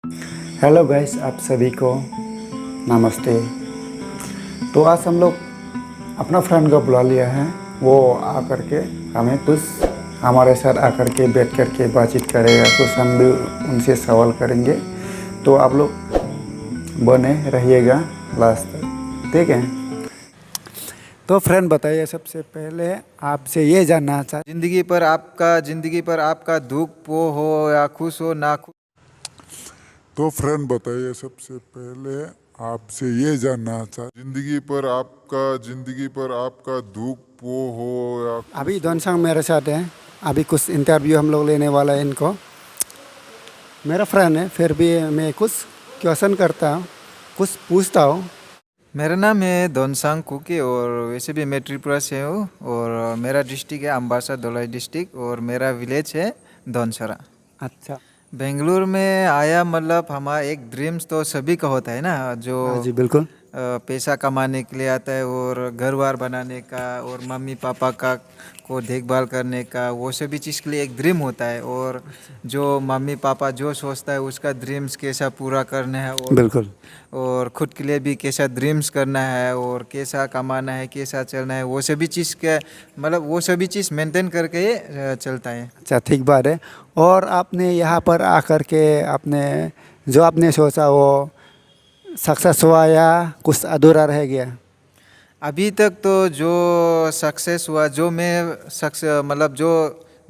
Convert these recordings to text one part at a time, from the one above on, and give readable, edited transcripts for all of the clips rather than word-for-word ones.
Hello guys, आप सभी को नमस्ते। तो आज हम लोग अपना फ्रेंड को बुला लिया है। वो आकर के हमें कुछ हमारे साथ आकर के बैठ कर के बातचीत करेगा, कुछ हम भी उनसे सवाल करेंगे। तो आप लोग बने रहिएगा लास्ट तक, ठीक है। तो फ्रेंड बताइए, सबसे पहले आपसे ये जानना चाहते। जिंदगी पर आपका दुख वो हो या खुश हो ना खुश। तो फ्रेंड बताइए, सबसे पहले आपसे ये जानना चाहते, जिंदगी पर आपका दुख वो हो या अभी दोनसंग मेरे साथ है। अभी कुछ इंटरव्यू हम लोग लेने वाला है इनको। मेरा फ्रेंड है, फिर भी मैं कुछ क्वेश्चन करता हूँ, कुछ पूछता हूँ। मेरा नाम है दोनसांग कुकी और वैसे भी मैं त्रिपुरा से हूँ और मेरा डिस्ट्रिक्ट है अम्बासा धलाई डिस्ट्रिक्ट और मेरा विलेज है दोनसरा। अच्छा। बेंगलुरु में आया मतलब हमारा एक ड्रीम्स तो सभी का होता है ना, जो हाँ जी, बिल्कुल। पैसा कमाने के लिए आता है और घर बार बनाने का और मम्मी पापा का को देखभाल करने का, वो सभी चीज़ के लिए एक ड्रीम होता है। और जो मम्मी पापा जो सोचता है उसका ड्रीम्स कैसा पूरा करना है बिल्कुल। और खुद के लिए भी कैसा ड्रीम्स करना है और कैसा कमाना है, कैसा चलना है, वो सभी चीज़ के मतलब वो सभी चीज़ मेंटेन करके चलता है। अच्छा, ठीक बात है। और आपने यहाँ पर आकर के आपने जो आपने सोचा वो सक्सेस हुआ या कुछ अधूरा रह गया? अभी तक तो जो सक्सेस हुआ, जो मैं सक्सेस मतलब जो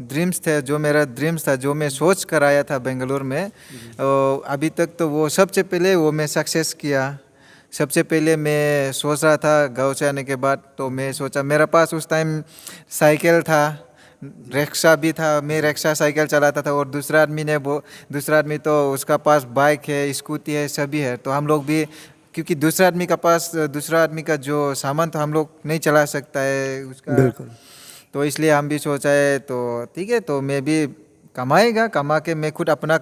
ड्रीम्स थे, जो मेरा ड्रीम्स था, जो मैं सोच कर आया था बेंगलुरु में, अभी तक तो वो सबसे पहले वो मैं सक्सेस किया। सबसे पहले मैं सोच रहा था गाँव से आने के बाद, तो मैं सोचा मेरे पास उस टाइम साइकिल था, रिक्शा भी था, मैं रिक्शा साइकिल चलाता था और दूसरा आदमी तो उसका पास बाइक है, स्कूटी है, सभी है। तो हम लोग भी, क्योंकि दूसरा आदमी का जो सामान तो हम लोग नहीं चला सकता है उसका, बिल्कुल। तो इसलिए हम भी सोचा है तो ठीक है, तो मैं भी कमा के मैं खुद अपना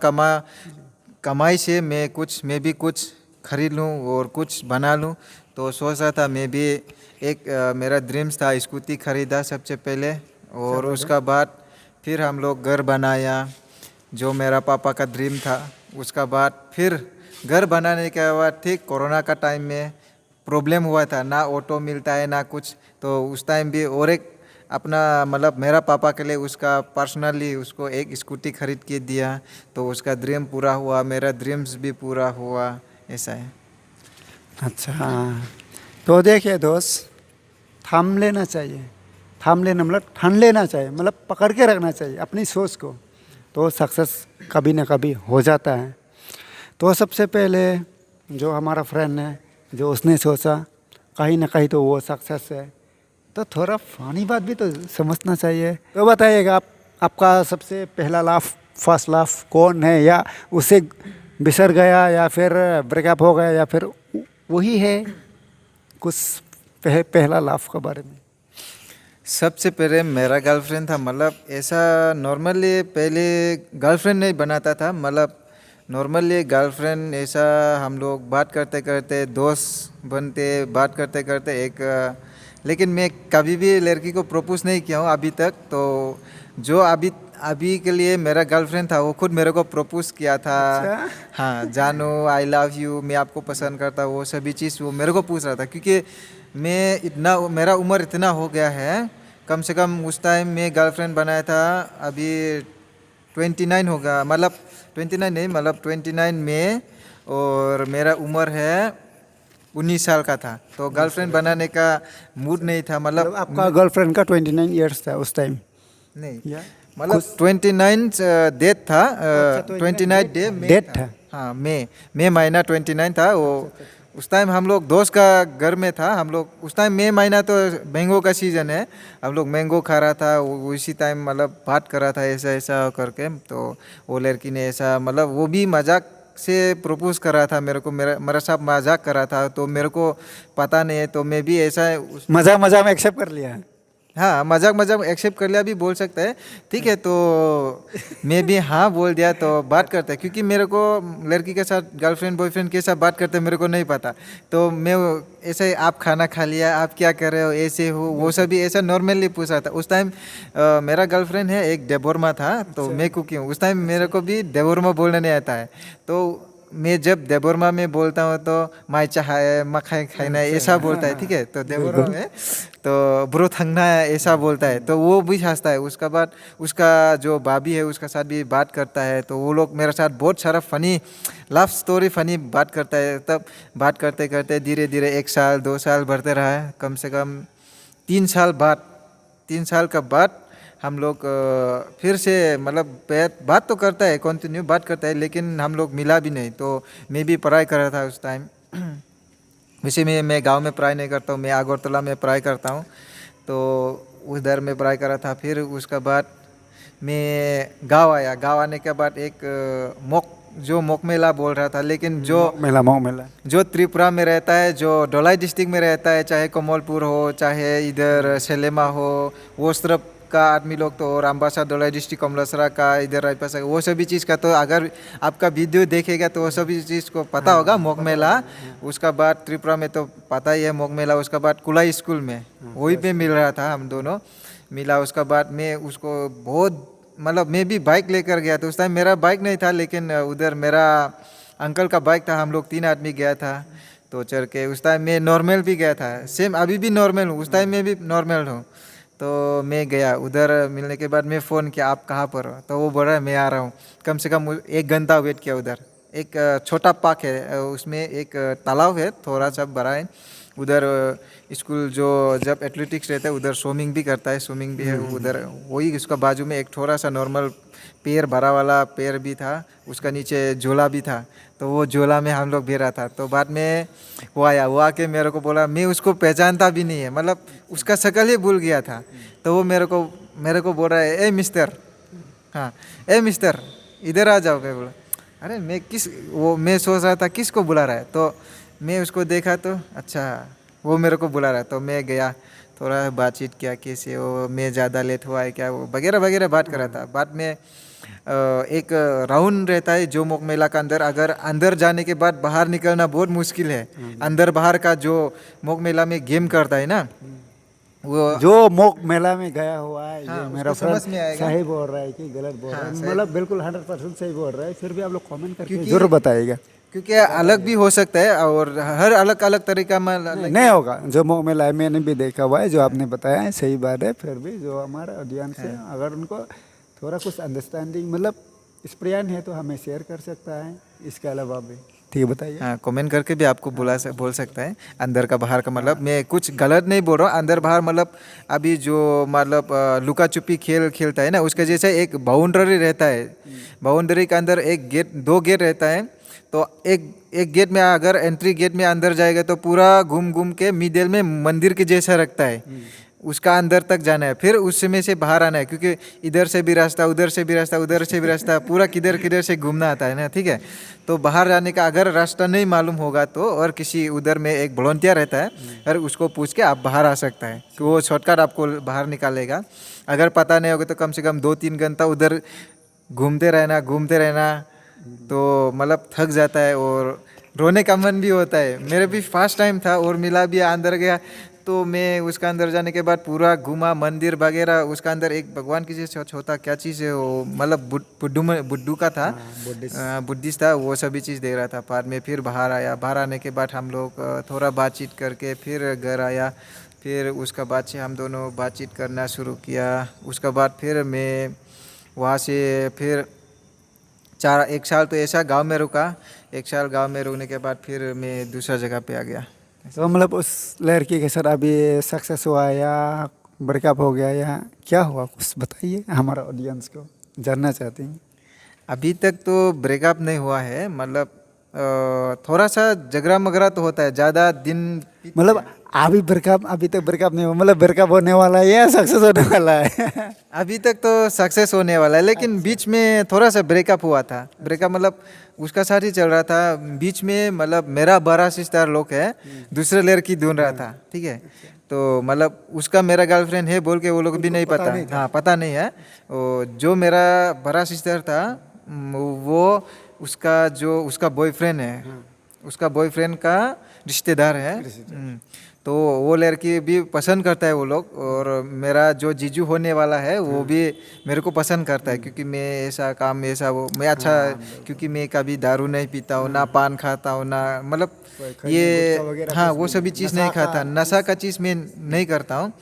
कमाई से मैं भी कुछ खरीद लूँ और कुछ बना लूँ। तो सोच रहा था मैं भी एक मेरा ड्रीम्स था स्कूटी खरीदा सबसे पहले और उसका बाद फिर हम लोग घर बनाया, जो मेरा पापा का ड्रीम था। उसका बाद फिर घर बनाने के बाद ठीक कोरोना का टाइम में प्रॉब्लम हुआ था, ना ऑटो मिलता है ना कुछ। तो उस टाइम भी और एक अपना मतलब मेरा पापा के लिए उसका पर्सनली उसको एक स्कूटी खरीद के दिया, तो उसका ड्रीम पूरा हुआ, मेरा ड्रीम्स भी पूरा हुआ, ऐसा है। अच्छा, तो देखिए दोस्त, थाम लेना चाहिए। थाम लेना मतलब ठान लेना चाहिए, मतलब पकड़ के रखना चाहिए अपनी सोच को, तो सक्सेस कभी ना कभी हो जाता है। तो सबसे पहले जो हमारा फ्रेंड है, जो उसने सोचा कहीं ना कहीं तो वो सक्सेस है, तो थोड़ा फनी बात भी तो समझना चाहिए। तो बताइएगा आपका सबसे पहला लाफ, फर्स्ट लाफ कौन है, या उसे बिसर गया या फिर ब्रेकअप हो गया या फिर वही है? कुछ पहला लाफ के बारे में। सबसे पहले मेरा गर्लफ्रेंड था, मतलब ऐसा नॉर्मली पहले गर्लफ्रेंड नहीं बनाता था, मतलब नॉर्मली गर्लफ्रेंड ऐसा हम लोग बात करते करते दोस्त बनते, बात करते करते एक लेकिन मैं कभी भी लड़की को प्रपोज नहीं किया हूँ अभी तक। तो जो अभी अभी के लिए मेरा गर्लफ्रेंड था वो खुद मेरे को प्रपोज किया था। अच्छा। हाँ, जानू आई लव यू, मैं आपको पसंद करता हूँ, वो सभी चीज़ वो मेरे को पूछ रहा था, क्योंकि मेरा उम्र इतना हो गया है। कम से कम उस टाइम मैं गर्लफ्रेंड बनाया था, अभी 29 होगा, मतलब 29 नहीं, मतलब 29 में, और मेरा उम्र है 19 साल का था। तो गर्लफ्रेंड बनाने का मूड नहीं था, मतलब मतलब आपका गर्लफ्रेंड का 29 ईयर्स था उस टाइम? नहीं, या मतलब कुछ 29 डेट था, अच्छा, 29 डे में डेट था। था। हाँ, मई महीना 29 था वो। उस टाइम हम लोग दोस्त का घर में था, हम लोग उस टाइम मई महीना तो मैंगो का सीज़न है, हम लोग मैंगो खा रहा था उसी टाइम, मतलब बात कर रहा था ऐसा ऐसा करके। तो वो लड़की ने ऐसा मतलब वो भी मजाक से प्रपोज कर रहा था मेरे को, मेरा साथ मजाक कर रहा था, तो मेरे को पता नहीं है, तो मैं भी ऐसा मज़ाक मज़ाक में एक्सेप्ट कर लिया है। हाँ, मजाक मजाक एक्सेप्ट कर लिया भी बोल सकता है, ठीक है। तो मैं भी हाँ बोल दिया, तो बात करता है, क्योंकि मेरे को लड़की के साथ गर्लफ्रेंड बॉयफ्रेंड के साथ बात करते मेरे को नहीं पता। तो मैं ऐसे आप खाना खा लिया, आप क्या कर रहे हो, ऐसे हो, वो सभी ऐसा नॉर्मली पूछ रहा था। उस टाइम मेरा गर्लफ्रेंड है एक देवोरमा था, तो मैं कुकी हूँ, उस टाइम मेरे को भी देवोरमा बोलने नहीं आता है। तो मैं जब देबोरमा में बोलता हूँ तो माई चाहे मखाई खाना ऐसा बोलता है, ठीक है। तो देबोरमा में तो ब्रो थंगना ऐसा बोलता है, तो वो भी हंसता है। उसका बाद उसका जो भाभी है उसका साथ भी बात करता है, तो वो लोग मेरे साथ बहुत सारा फनी लव स्टोरी फनी बात करता है। तब बात करते करते धीरे धीरे 1 साल 2 साल बढ़ते रहा है, कम से कम 3 साल बाद, 3 साल का बाद हम लोग फिर से मतलब बात तो करता है, कंटिन्यू बात करता है, लेकिन हम लोग मिला भी नहीं। तो मैं भी पढ़ाई कर रहा था उस टाइम। वैसे मैं गांव में पढ़ाई नहीं करता हूँ, मैं अगरतला में पढ़ाई करता हूँ। तो उधर में पढ़ाई कर रहा था। फिर उसका बाद मैं गांव आया। गांव आने के बाद एक मोक मेला बोल रहा था, लेकिन मोक मेला जो त्रिपुरा में रहता है, जो धोलाई डिस्ट्रिक्ट में रहता है, चाहे कमलपुर हो चाहे इधर सेलेमा हो, वो तरफ का आदमी लोग तो, और अम्बासा धोलाई डिस्ट्रिक्ट कमलसरा का इधर रायपासा, वो सभी चीज़ का तो अगर आपका वीडियो देखेगा तो वो सभी चीज़ को पता होगा मोक मेला। उसका बाद त्रिपुरा में तो पता ही है मोक मेला। उसका बाद कुलाई स्कूल में वहीं पे मिल रहा था, हम दोनों मिला। उसका बाद मैं उसको बहुत मतलब मैं भी बाइक लेकर गया था। उस टाइम मेरा बाइक नहीं था, लेकिन उधर मेरा अंकल का बाइक था। हम लोग 3 आदमी गया था तो चढ़ के। उस टाइम मैं नॉर्मल भी गया था, सेम अभी भी नॉर्मल हूँ, उस टाइम में भी नॉर्मल हूँ। तो मैं गया उधर, मिलने के बाद मैं फ़ोन किया आप कहाँ पर हो, तो वो बोल रहा है मैं आ रहा हूँ। कम से कम 1 घंटा वेट किया उधर। एक छोटा पार्क है, उसमें एक तालाब है थोड़ा सा बड़ा है। उधर स्कूल जो जब एथलेटिक्स रहता है उधर स्विमिंग भी करता है, स्विमिंग भी है उधर। वही उसका बाजू में एक थोड़ा सा नॉर्मल पेड़ भरा वाला पेड़ भी था, उसका नीचे झोला भी था। तो वो झोला में हम लोग भी रहा था। तो बाद में वो आया, वो आके मेरे को बोला, मैं उसको पहचानता भी नहीं है, मतलब उसका शक्ल ही भूल गया था। तो वो मेरे को बोल रहा है ए मिस्टर, हाँ ए मिस्टर इधर आ जाओ। मैं बोला अरे मैं सोच रहा था किसको बुला रहा है। तो मैं उसको देखा तो अच्छा वो मेरे को बुला रहा है। तो मैं गया, थोड़ा बातचीत किया, कैसे हो, मैं ज़्यादा लेट हुआ है क्या, वो वगैरह वगैरह बात कर रहा था। बाद में एक राउंड रहता है जो मोक मेला का अंदर, अगर अंदर जाने के बाद बाहर निकलना बहुत मुश्किल है। अंदर बाहर का जो मोक मेला में गेम करता है ना, वो जो मोक मेला में गया हुआ है, हाँ, ये मेरा उसको समझ फ्रेंड में आएगा। सही बोल रहा है कि गलत बोल रहा हाँ, है, सही। मतलब बिल्कुल 100% सही बोल रहा है। फिर भी आप लोग कमेंट करके क्योंकि- जरूर बताइएगा। क्योंकि अलग भी हो सकता है और हर अलग अलग तरीका में नहीं होगा, जो मोक मेला है मैंने भी देखा हुआ है, जो आपने बताया है सही बात है। फिर भी जो हमारा ऑडियंस है, अगर उनको थोड़ा कुछ अंडरस्टैंडिंग मतलब एक्सपीरियंस है तो हमें शेयर कर सकता है। इसके अलावा भी ठीक है, बताइए। हाँ, कमेंट करके भी आपको बोल सकता है अंदर का बाहर का। मतलब मैं कुछ गलत नहीं बोल रहा हूँ। अंदर बाहर मतलब अभी जो मतलब लुका छुपी खेलता है ना, उसके जैसे एक बाउंड्री रहता है। बाउंड्री के अंदर एक गेट, 2 गेट रहता है। तो एक गेट में अगर एंट्री गेट में अंदर जाएगा तो पूरा घूम के मिडिल में मंदिर के जैसा रखता है, उसका अंदर तक जाना है, फिर उसमें से बाहर आना है। क्योंकि इधर से भी रास्ता, उधर से भी रास्ता, उधर से भी रास्ता, पूरा किधर से घूमना आता है ना, ठीक है। तो बाहर जाने का अगर रास्ता नहीं मालूम होगा तो, और किसी उधर में एक वॉलंटियर रहता है, और उसको पूछ के आप बाहर आ सकता है कि वो शॉर्टकट आपको बाहर निकालेगा। अगर पता नहीं होगा तो कम से कम 2-3 घंटा उधर घूमते रहना तो मतलब थक जाता है और रोने का मन भी होता है। मेरे भी फर्स्ट टाइम था और मिला भी, अंदर गया तो मैं उसका अंदर जाने के बाद पूरा घूमा मंदिर वगैरह। उसका अंदर एक भगवान की जैसे छोटा क्या चीज़ है वो, मतलब बुड्ढू का था, बुद्धिस्ट था, वो सभी चीज़ दे रहा था। बाद में फिर बाहर आया। बाहर आने के बाद हम लोग थोड़ा बातचीत करके फिर घर आया। फिर उसका बाद से हम दोनों बातचीत करना शुरू किया। उसका बाद फिर मैं वहाँ से फिर 1 साल तो ऐसा गांव में रुका। 1 साल गांव में रुकने के बाद फिर मैं दूसरा जगह पे आ गया। तो मतलब उस लड़की के साथ अभी सक्सेस हुआ या ब्रेकअप हो गया या क्या हुआ, कुछ बताइए, हमारा ऑडियंस को जानना चाहते हैं। अभी तक तो ब्रेकअप नहीं हुआ है, मतलब थोड़ा सा झगड़ा मगड़ा तो होता है, ज़्यादा दिन मतलब अभी तक ब्रेकअप नहीं हुआ, मतलब ब्रेकअप होने वाला है या सक्सेस होने वाला है? अभी तक तो सक्सेस होने वाला है, लेकिन बीच में थोड़ा सा ब्रेकअप हुआ था। ब्रेकअप मतलब उसका साथ ही चल रहा था बीच में, मतलब मेरा बड़ा सिस्टर लोग है, दूसरे लड़की ढूंढ रहा था, ठीक है। तो मतलब उसका मेरा गर्लफ्रेंड है बोल के वो लोग भी नहीं पता, हाँ पता नहीं है। जो मेरा बड़ा सिस्टर था वो उसका बॉयफ्रेंड है, उसका बॉयफ्रेंड का रिश्तेदार है। तो वो लड़की भी पसंद करता है वो लोग, और मेरा जो जीजू होने वाला है वो भी मेरे को पसंद करता है, क्योंकि मैं ऐसा काम ऐसा वो मैं अच्छा, क्योंकि मैं कभी दारू नहीं पीता हूँ, ना पान खाता हूँ, ना मतलब ये हाँ वो सभी चीज़ नहीं खाता, नशा का चीज़ मैं नहीं करता हूँ,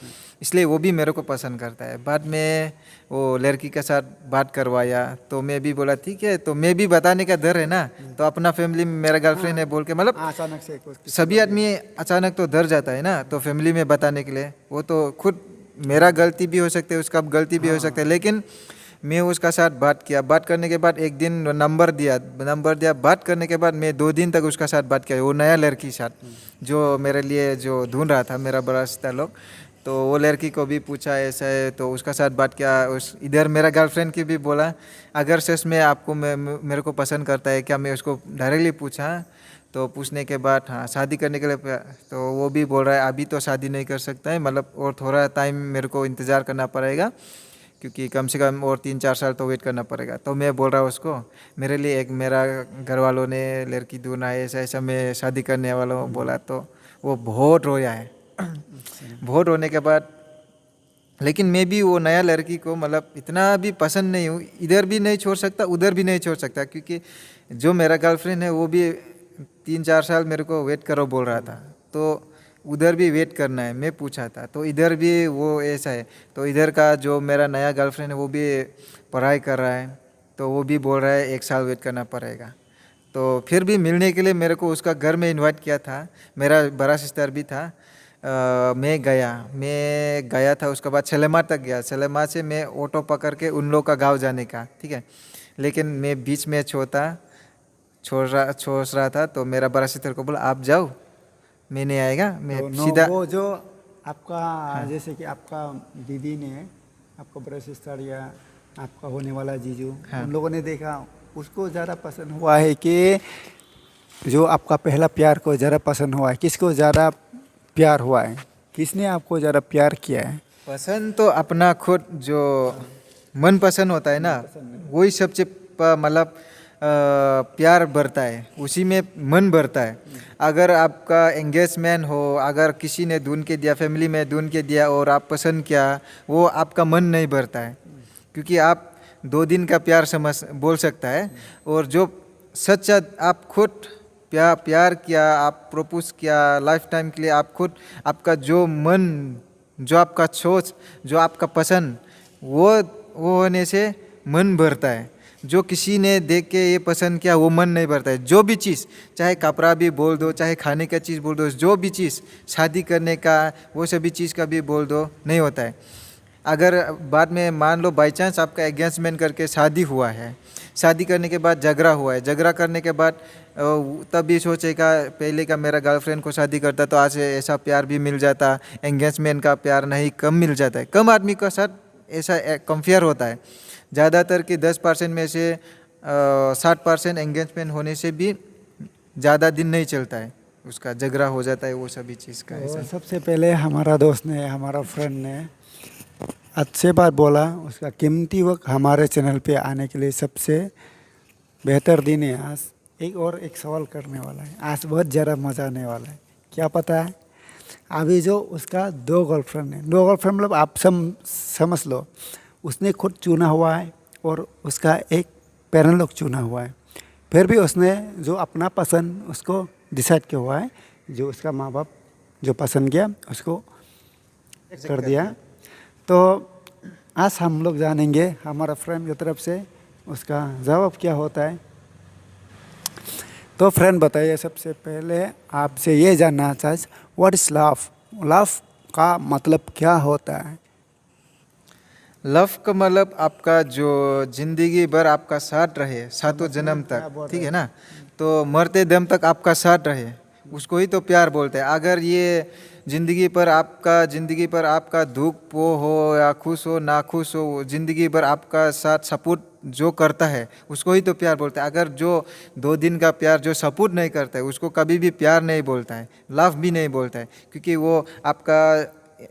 इसलिए वो भी मेरे को पसंद करता है। बाद में वो लड़की के साथ बात करवाया तो मैं भी बोला ठीक है, तो मैं भी बताने का डर है ना, तो अपना फैमिली में मेरा गर्लफ्रेंड है बोल के, मतलब अचानक से कुछ सभी आदमी अचानक तो डर जाता है ना, तो फैमिली में बताने के लिए वो तो खुद मेरा गलती भी हो सकता है, उसका गलती भी हो सकता है, लेकिन मैं उसका साथ बात किया। बात करने के बाद एक दिन नंबर दिया। बात करने के बाद मैं 2 दिन तक उसका साथ बात किया, वो नया लड़की साथ जो मेरे लिए जो ढूंढ रहा था, मेरा बड़ा रिश्ता लोग। तो वो लड़की को भी पूछा ऐसा है, तो उसका साथ बात किया। उस इधर मेरा गर्लफ्रेंड की भी बोला अगर सच में आपको मेरे को पसंद करता है क्या, मैं उसको डायरेक्टली पूछा। तो पूछने के बाद हाँ शादी करने के लिए, तो वो भी बोल रहा है अभी तो शादी नहीं कर सकता है, मतलब और थोड़ा टाइम मेरे को इंतज़ार करना पड़ेगा, क्योंकि कम से कम और 3-4 साल तो वेट करना पड़ेगा। तो मैं बोल रहा हूँ उसको मेरे लिए एक मेरा घर वालों ने लड़की ढूंढा है, ऐसा ऐसा मैं शादी करने वाला हूँ बोला। तो वो बहुत रोया है बहुत रोने के बाद, लेकिन मैं भी वो नया लड़की को मतलब इतना भी पसंद नहीं हूँ, इधर भी नहीं छोड़ सकता उधर भी नहीं छोड़ सकता, क्योंकि जो मेरा गर्लफ्रेंड है वो भी 3-4 साल मेरे को वेट करो बोल रहा था, तो उधर भी वेट करना है। मैं पूछा था तो इधर भी वो ऐसा है, तो इधर का जो मेरा नया गर्लफ्रेंड है वो भी पढ़ाई कर रहा है, तो वो भी बोल रहा है 1 साल वेट करना पड़ेगा। तो फिर भी मिलने के लिए मेरे को उसका घर में इनवाइट किया था, मेरा बड़ा सिस्टर भी था। मैं गया था, उसके बाद सलेमा तक गया, सलेमा से मैं ऑटो पकड़ के उन लोग का गांव जाने का, ठीक है। लेकिन मैं बीच में छोड़ रहा था, तो मेरा बड़ा सिस्टर को बोला आप जाओ मैं नहीं आएगा, मैं तो सीधा वो जो आपका जैसे कि आपका दीदी ने आपका बड़ा सिस्टर या आपका होने वाला जीजू उन लोगों ने देखा, उसको ज़्यादा पसंद हुआ है कि जो आपका पहला प्यार को ज़्यादा पसंद हुआ है? किसको ज़्यादा प्यार हुआ है? किसने आपको ज़्यादा प्यार किया है? पसंद तो अपना खुद जो मन पसंद होता है ना, वही सबसे मतलब प्यार बढ़ता है, उसी में मन बढ़ता है। अगर आपका एंगेजमेंट हो, अगर किसी ने ढूंढ के दिया, फैमिली में ढूंढ के दिया और आप पसंद किया, वो आपका मन नहीं बढ़ता है, क्योंकि आप 2 दिन का प्यार बोल सकता है। और जो सच्चा आप खुद प्यार किया, आप प्रपोज किया लाइफ टाइम के लिए, आप खुद आपका जो मन, जो आपका सोच, जो आपका पसंद, वो होने से मन भरता है। जो किसी ने देख के ये पसंद किया वो मन नहीं भरता है। जो भी चीज़, चाहे कपड़ा भी बोल दो, चाहे खाने का चीज़ बोल दो, जो भी चीज़, शादी करने का वो सभी चीज़ का भी बोल दो, नहीं होता है। अगर बाद में मान लो बाई चांस आपका एंगेजमेंट करके शादी हुआ है, शादी करने के बाद झगड़ा हुआ है, झगड़ा करने के बाद तब भी सोचेगा पहले का मेरा गर्लफ्रेंड को शादी करता तो आज ऐसा प्यार भी मिल जाता, एंगेजमेंट का प्यार नहीं कम मिल जाता है। कम आदमी का साथ ऐसा कंपेयर होता है, ज़्यादातर कि 10% में से 60% एंगेजमेंट होने से भी ज़्यादा दिन नहीं चलता है, उसका झगड़ा हो जाता है वो सभी चीज़ का। तो ऐसा सबसे पहले हमारा दोस्त ने, हमारा फ्रेंड ने अच्छे बात बोला, उसका कीमती वक्त हमारे चैनल पे आने के लिए सबसे बेहतर दिन है आज। एक सवाल करने वाला है आज, बहुत ज़्यादा मज़ा आने वाला है। क्या पता है, अभी जो उसका 2 गर्लफ्रेंड है, 2 गर्लफ्रेंड मतलब आप समझ लो, उसने खुद चुना हुआ है और उसका एक पेरेंट लोग चुना हुआ है, फिर भी उसने जो अपना पसंद उसको डिसाइड किया हुआ है, जो उसका माँ बाप जो पसंद किया उसको कर दिया। तो आज हम लोग जानेंगे हमारा फ्रेंड की तरफ से उसका जवाब क्या होता है। तो फ्रेंड बताइए, सबसे पहले आपसे ये जानना चाहिए, व्हाट इज़ लव? लव का मतलब क्या होता है? लव का मतलब आपका जो जिंदगी भर आपका साथ रहे, सातों जन्म तक, ठीक है ना, तो मरते दम तक आपका साथ रहे, उसको ही तो प्यार बोलते हैं। अगर ये जिंदगी पर आपका दुख हो या खुश हो ना खुश हो, जिंदगी भर आपका साथ सपोर्ट जो करता है उसको ही तो प्यार बोलते हैं। अगर जो 2 दिन का प्यार जो सपोर्ट नहीं करता है उसको कभी भी प्यार नहीं बोलता है, लव भी नहीं बोलता है, क्योंकि वो आपका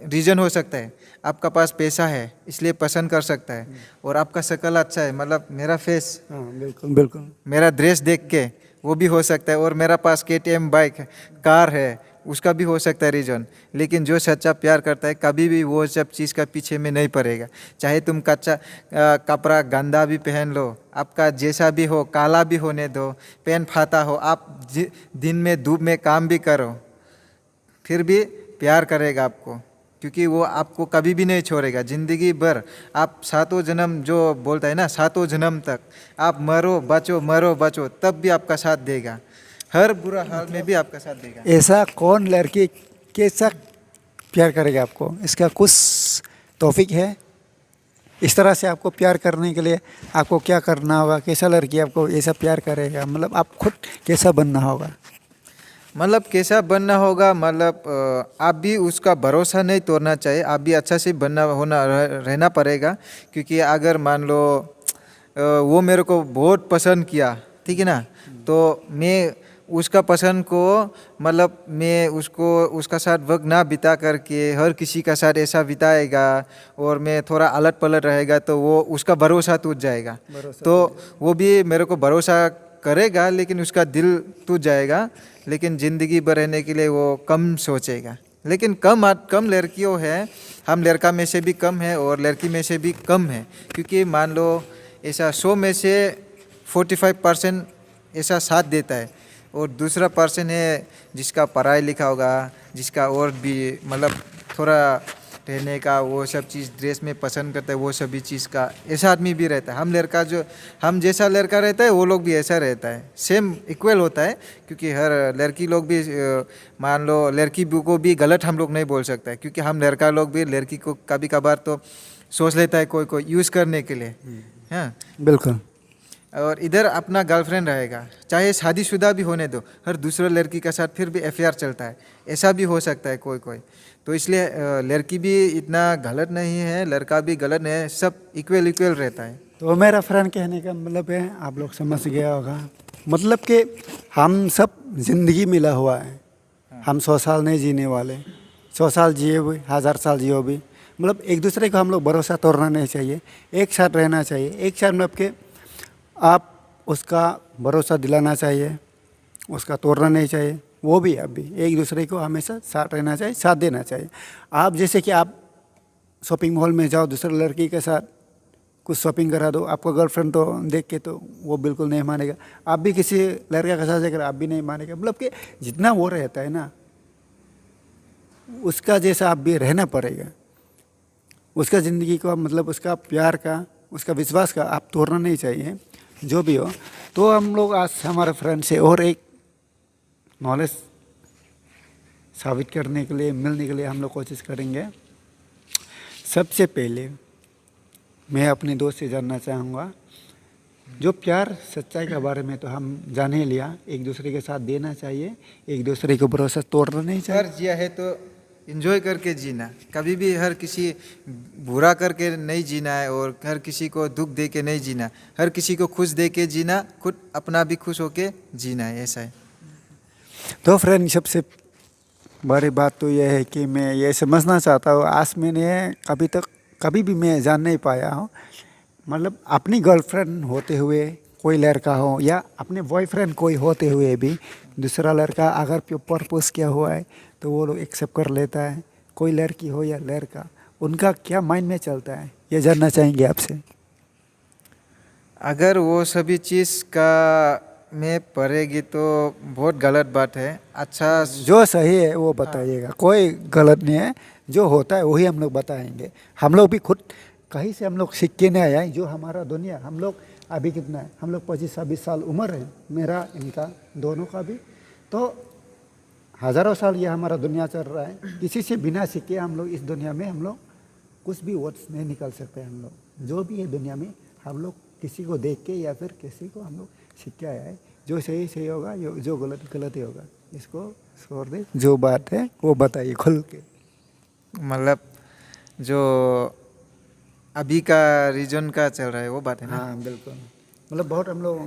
रीज़न हो सकता है, आपका पास पैसा है इसलिए पसंद कर सकता है, और आपका शक्ल अच्छा है, मतलब मेरा फेस, हाँ बिल्कुल बिल्कुल, मेरा ड्रेस देख के वो भी हो सकता है, और मेरा पास KTM बाइक कार है उसका भी हो सकता है रीज़न, लेकिन जो सच्चा प्यार करता है कभी भी वो सब चीज़ का पीछे में नहीं पड़ेगा। चाहे तुम कच्चा कपड़ा गंदा भी पहन लो, आपका जैसा भी हो, काला भी होने दो, पेन फाता हो, आप दिन में धूप में काम भी करो, फिर भी प्यार करेगा आपको, क्योंकि वो आपको कभी भी नहीं छोड़ेगा ज़िंदगी भर। आप सातों जन्म जो बोलता है ना, सातों जन्म तक आप मरो बचो तब भी आपका साथ देगा, हर बुरा हाल में भी आपका साथ देगा। ऐसा कौन लड़की कैसा प्यार करेगा आपको, इसका कुछ टॉपिक है? इस तरह से आपको प्यार करने के लिए आपको क्या करना होगा? कैसा लड़की आपको ऐसा प्यार करेगा? मतलब आप खुद कैसा बनना होगा? मतलब कैसा बनना होगा, मतलब आप भी उसका भरोसा नहीं तोड़ना चाहिए, आप भी अच्छा से रहना पड़ेगा। क्योंकि अगर मान लो वो मेरे को बहुत पसंद किया, ठीक है ना, तो मैं उसका पसंद को, मतलब मैं उसका साथ वक्त ना बिता करके हर किसी का साथ ऐसा बिताएगा और मैं थोड़ा अलट पलट रहेगा, तो वो उसका भरोसा टूट जाएगा। तो वो भी मेरे को भरोसा करेगा लेकिन उसका दिल टूट जाएगा, लेकिन ज़िंदगी भर रहने के लिए वो कम सोचेगा। लेकिन कम लड़कियों है, हम लड़का में से भी कम है और लड़की में से भी कम है, क्योंकि मान लो ऐसा 100 में से 45% ऐसा साथ देता है, और दूसरा पर्सन है जिसका पढ़ाई लिखा होगा, जिसका और भी मतलब थोड़ा रहने का वो सब चीज़ ड्रेस में पसंद करता है, वो सभी चीज़ का ऐसा आदमी भी रहता है। हम जैसा लड़का रहता है वो लोग भी ऐसा रहता है, सेम इक्वल होता है। क्योंकि हर लड़की लोग भी मान लो लड़की को भी गलत हम लोग नहीं बोल सकता है, क्योंकि हम लड़का लोग भी लड़की को कभी कभार तो सोच लेता है कोई यूज़ करने के लिए। हाँ बिल्कुल। और इधर अपना गर्लफ्रेंड रहेगा, चाहे शादीशुदा भी होने दो, हर दूसरे लड़की के साथ फिर भी अफेयर चलता है, ऐसा भी हो सकता है कोई। तो इसलिए लड़की भी इतना गलत नहीं है, लड़का भी गलत नहीं है, सब इक्वल रहता है। तो मेरा फ्रेंड कहने का मतलब है, आप लोग समझ गया होगा, मतलब कि हम सब जिंदगी मिला हुआ है, हम 100 साल नहीं जीने वाले, 100 साल जिए हुए 1000 साल जियो भी, मतलब एक दूसरे को हम लोग भरोसा तोड़ना नहीं चाहिए, एक साथ रहना चाहिए। एक साथ मतलब कि आप उसका भरोसा दिलाना चाहिए, उसका तोड़ना नहीं चाहिए। वो भी आप भी एक दूसरे को हमेशा साथ रहना चाहिए, साथ देना चाहिए। आप जैसे कि आप शॉपिंग मॉल में जाओ, दूसरे लड़की के साथ कुछ शॉपिंग करा दो, आपका गर्लफ्रेंड तो देख के तो वो बिल्कुल नहीं मानेगा। आप भी किसी लड़के के साथ जाकर आप भी नहीं मानेगा। मतलब कि जितना वो रहता है ना, उसका जैसा आप भी रहना पड़ेगा। उसका ज़िंदगी को मतलब उसका प्यार का, उसका विश्वास का आप तोड़ना नहीं चाहिए, जो भी हो। तो हम लोग आज हमारे फ्रेंड से और एक नॉलेज साबित करने के लिए, मिलने के लिए हम लोग कोशिश करेंगे। सबसे पहले मैं अपने दोस्त से जानना चाहूँगा, जो प्यार सच्चाई के बारे में तो हम जान ही लिया, एक दूसरे के साथ देना चाहिए, एक दूसरे को भरोसा तोड़ना नहीं चाहिए। अगर जिया है तो एंजॉय करके जीना, कभी भी हर किसी बुरा करके नहीं जीना है और हर किसी को दुख दे के नहीं जीना, हर किसी को खुश दे के जीना, खुद अपना भी खुश होके जीना है, ऐसा है। तो फ्रेंड, सबसे बड़ी बात तो यह है कि मैं ये समझना चाहता हूँ, आज मैंने कभी भी मैं जान नहीं पाया हूँ, मतलब अपनी गर्लफ्रेंड होते हुए कोई लड़का हो या अपने बॉयफ्रेंड कोई होते हुए भी दूसरा लड़का अगर प्रपोज किया हुआ है तो वो लोग एक्सेप्ट कर लेता है। कोई लड़की हो या लड़का, उनका क्या माइंड में चलता है, ये जानना चाहेंगे आपसे। अगर वो सभी चीज़ का में पड़ेगी तो बहुत गलत बात है। अच्छा, जो सही है वो बताइएगा, कोई गलत नहीं है, जो होता है वही हम लोग बताएंगे। हम लोग भी खुद कहीं से हम लोग सीख के नहीं आए, जो हमारा दुनिया, हम लोग अभी कितना है, हम लोग 25-26 साल उम्र है, मेरा इनका दोनों का भी, तो हज़ारों साल ये हमारा दुनिया चल रहा है। किसी से बिना सीखे हम लोग इस दुनिया में हम लोग कुछ भी वर्ड्स नहीं निकाल सकते। हम लोग जो भी है दुनिया में, हम लोग किसी को देख के या फिर किसी को हम लोग सीख के आया है। जो सही सही होगा, जो गलत गलत ही होगा, इसको छोड़ दे, जो बात है वो बताइए खुल के। मतलब जो अभी का रीजन का चल रहा है वो बात है ना। हाँ बिल्कुल, मतलब बहुत हम लोग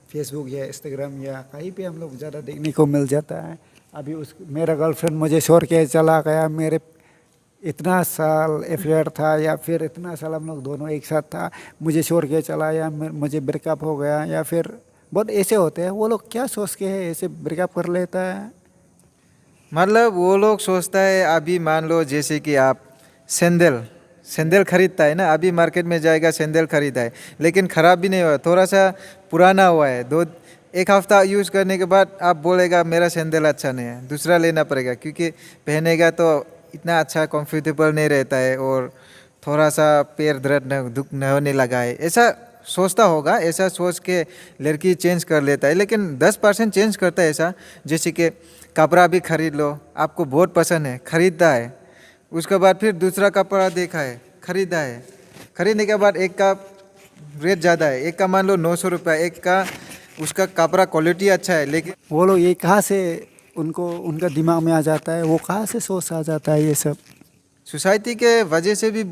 फेसबुक या इंस्टाग्राम या कहीं पे हम लोग ज़्यादा देखने को मिल जाता है। अभी मेरा गर्लफ्रेंड मुझे छोड़ के चला गया, मेरे इतना साल अफेयर था या फिर इतना साल हम लोग दोनों एक साथ था, मुझे छोड़ के चला या मुझे ब्रेकअप हो गया, या फिर बहुत ऐसे होते हैं वो लोग क्या सोच के है ऐसे ब्रेकअप कर लेता है। मतलब वो लोग सोचता है, अभी मान लो जैसे कि आप सैंडल खरीदता है ना, अभी मार्केट में जाएगा सैंडल खरीदा है, लेकिन ख़राब भी नहीं हुआ, थोड़ा सा पुराना हुआ है, एक हफ्ता यूज़ करने के बाद आप बोलेगा मेरा सैंडल अच्छा नहीं है, दूसरा लेना पड़ेगा, क्योंकि पहनेगा तो इतना अच्छा कंफर्टेबल नहीं रहता है और थोड़ा सा पैर दर्द दुख न होने लगा है, ऐसा सोचता होगा। ऐसा सोच के लड़की चेंज कर लेता है, लेकिन 10% चेंज करता है ऐसा। जैसे कि कपड़ा भी खरीद लो, आपको बहुत पसंद है, खरीदता है, उसके बाद फिर दूसरा कपड़ा देखा है, खरीदा है, खरीदने के बाद एक का रेट ज़्यादा है, एक का मान लो 900 रुपया, एक का उसका कपड़ा क्वालिटी अच्छा है, लेकिन वो लोग ये कहाँ से उनको उनका दिमाग में आ जाता है, वो कहाँ से सोच आ जाता है ये सब? सोसाइटी के वजह से भी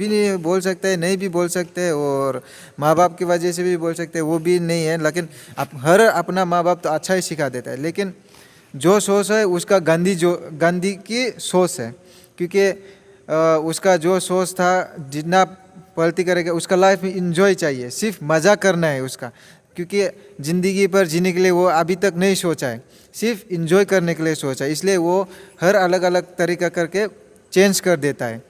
नहीं बोल सकते, नहीं भी बोल सकते, और माँ बाप की वजह से भी बोल सकते, वो भी नहीं है। लेकिन हर अपना माँ बाप तो अच्छा ही सिखा देता है, लेकिन जो सोच है उसका गांधी की सोच है, क्योंकि उसका जो सोच था, जितना पलती करेगा उसका लाइफ में इंजॉय चाहिए, सिर्फ मज़ा करना है उसका, क्योंकि ज़िंदगी पर जीने के लिए वो अभी तक नहीं सोचा है, सिर्फ इंजॉय करने के लिए सोचा है। इसलिए वो हर अलग अलग तरीका करके चेंज कर देता है।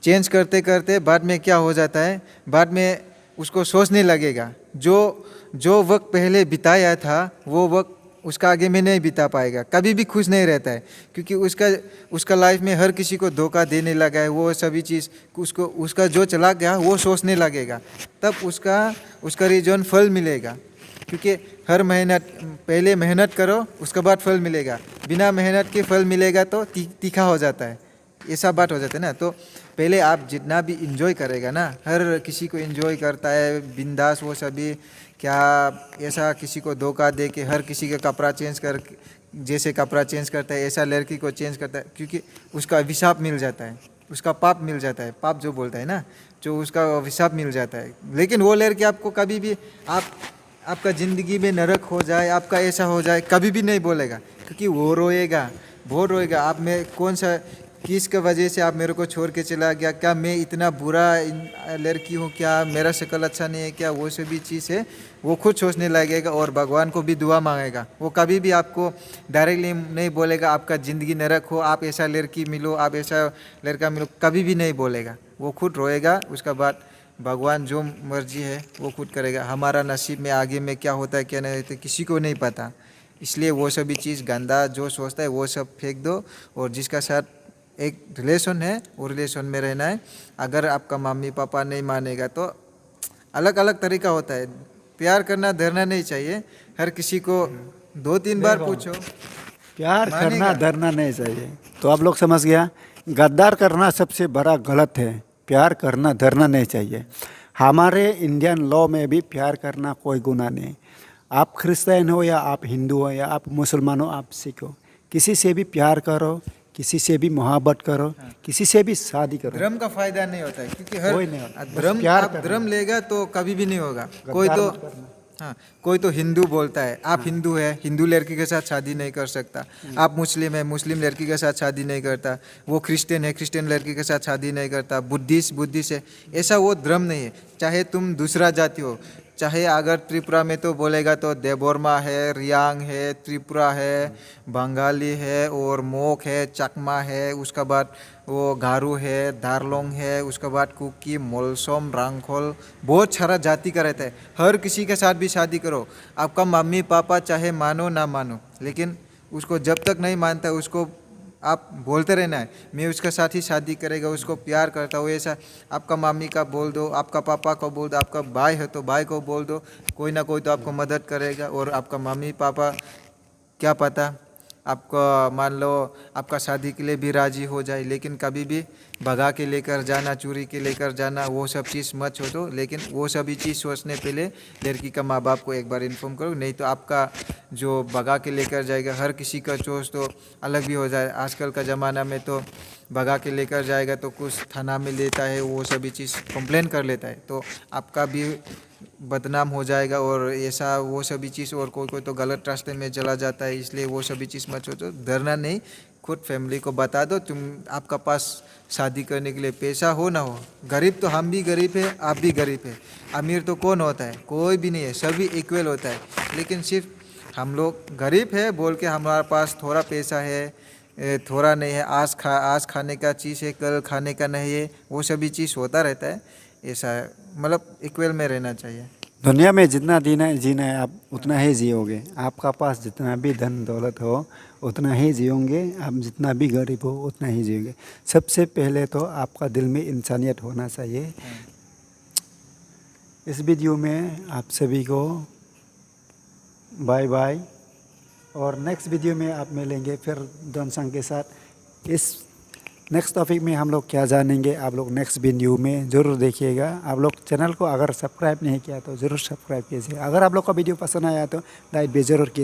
चेंज करते करते बाद में क्या हो जाता है, बाद में उसको सोचने लगेगा, जो वक्त पहले बिताया था वो वक्त उसका आगे में नहीं बिता पाएगा, कभी भी खुश नहीं रहता है, क्योंकि उसका लाइफ में हर किसी को धोखा देने लगा है, वो सभी चीज़ उसका जो चला गया वो सोचने लगेगा, तब उसका रीजन फल मिलेगा। क्योंकि हर पहले मेहनत करो, उसके बाद फल मिलेगा, बिना मेहनत के फल मिलेगा तो तीखा हो जाता है, ऐसा बात हो जाता है ना। तो पहले आप जितना भी इंजॉय करेगा ना, हर किसी को इंजॉय करता है बिंदास, वो सभी क्या ऐसा किसी को धोखा दे के हर किसी का कपड़ा चेंज कर, जैसे कपड़ा चेंज करता है ऐसा लड़की को चेंज करता है, क्योंकि उसका अभिशाप मिल जाता है, उसका पाप मिल जाता है, पाप जो बोलता है ना, जो उसका अभिशाप मिल जाता है। लेकिन वो लड़की आपको कभी भी आपका ज़िंदगी में नरक हो जाए, आपका ऐसा हो जाए, कभी भी नहीं बोलेगा, क्योंकि वो रोएगा, बहुत रोएगा। आप में किस का वजह से आप मेरे को छोड़ के चला गया, क्या मैं इतना बुरा लड़की हूँ, क्या मेरा शक्ल अच्छा नहीं है क्या, वो सभी चीज़ है वो खुद सोचने लगेगा और भगवान को भी दुआ मांगेगा। वो कभी भी आपको डायरेक्टली नहीं बोलेगा आपका ज़िंदगी नरक हो, आप ऐसा लड़की मिलो, आप ऐसा लड़का मिलो, कभी भी नहीं बोलेगा। वो खुद रोएगा, उसका बाद भगवान जो मर्जी है वो खुद करेगा। हमारा नसीब में आगे में क्या होता है क्या नहीं होता किसी को नहीं पता, इसलिए वो सभी चीज़ गंदा जो सोचता है वो सब फेंक दो, और जिसका साथ एक रिलेशन है वो रिलेशन में रहना है। अगर आपका मम्मी पापा नहीं मानेगा तो अलग अलग तरीका होता है, प्यार करना डरना नहीं चाहिए, हर किसी को 2-3 बार पूछो, प्यार करना डरना नहीं चाहिए। तो आप लोग समझ गया, गद्दार करना सबसे बड़ा गलत है, प्यार करना डरना नहीं चाहिए। हमारे इंडियन लॉ में भी प्यार करना कोई गुनाह नहीं। आप क्रिश्चियन हो या आप हिंदू हो या आप मुसलमान हो, आप सिख हो, किसी से भी प्यार करो, किसी से भी मोहब्बत करो, किसी से भी शादी करो। धर्म का फायदा नहीं होता है, क्योंकि कोई नहीं होता, बस धर्म प्यार आप करना। धर्म लेगा तो कभी भी नहीं होगा। गद्दार कोई तो हिंदू बोलता है, आप हिंदू है, हिंदू लड़की के साथ शादी नहीं कर सकता। आप मुस्लिम है, मुस्लिम लड़की के साथ शादी नहीं करता। वो क्रिश्चियन है, क्रिश्चियन लड़की के साथ शादी नहीं करता। बुद्धिस्ट है, ऐसा वो धर्म नहीं है। चाहे तुम दूसरा जाति हो, चाहे अगर त्रिपुरा में तो बोलेगा तो देवबर्मा है, रियांग है, त्रिपुरा है, बंगाली है, और मोक है, चकमा है, उसका बाद वो गारू है, दारलोंग है, उसके बाद कुकी, मोलसोम, रांगखोल, बहुत सारा जाति का रहता है। हर किसी के साथ भी शादी करो, आपका मम्मी पापा चाहे मानो ना मानो, लेकिन उसको जब तक नहीं मानता उसको आप बोलते रहना है मैं उसके साथ ही शादी करेगा, उसको प्यार करता हूँ। ऐसा आपका मम्मी का बोल दो, आपका पापा को बोल दो, आपका भाई है तो भाई को बोल दो, कोई ना कोई तो आपको मदद करेगा। और आपका मम्मी पापा क्या पता आपका मान लो आपका शादी के लिए भी राजी हो जाए, लेकिन कभी भी भगा के लेकर जाना, चोरी के लेकर जाना, वो सब चीज़ मत छोड़ो। लेकिन वो सभी चीज़ सोचने पहले लड़की का माँ बाप को एक बार इन्फॉर्म करो, नहीं तो आपका जो भगा के लेकर जाएगा, हर किसी का चोज तो अलग भी हो जाए। आजकल का ज़माना में तो भगा के लेकर जाएगा तो कुछ थाना में लेता है, वो सभी चीज़ कंप्लेन कर लेता है, तो आपका भी बदनाम हो जाएगा। और ऐसा वो सभी चीज़, और कोई तो गलत रास्ते में चला जाता है, इसलिए वो सभी चीज़ मत सोचो। डरना नहीं, खुद फैमिली को बता दो आपका पास शादी करने के लिए पैसा हो ना हो। गरीब तो हम भी गरीब है, आप भी गरीब है। अमीर तो कौन होता है? कोई भी नहीं है, सभी इक्वल होता है। लेकिन सिर्फ हम लोग गरीब है बोल के हमारे पास थोड़ा पैसा है, थोड़ा नहीं है, आज खाने का चीज़ है, कल खाने का नहीं है, वो सभी चीज़ होता रहता है। ऐसा है, मतलब इक्वल में रहना चाहिए। दुनिया में जितना जीना है आप उतना ही जियोगे। आपका पास जितना भी धन दौलत हो उतना ही जियोगे, आप जितना भी गरीब हो उतना ही जियोगे। सबसे पहले तो आपका दिल में इंसानियत होना चाहिए। इस वीडियो में आप सभी को बाय बाय, और नेक्स्ट वीडियो में आप मिलेंगे फिर दोनसंग के साथ। इस नेक्स्ट टॉपिक में हम लोग क्या जानेंगे आप लोग नेक्स्ट वीडियो में ज़रूर देखिएगा। आप लोग चैनल को अगर सब्सक्राइब नहीं किया तो ज़रूर सब्सक्राइब कीजिए। अगर आप लोग का वीडियो पसंद आया तो लाइक भी ज़रूर कीजिए।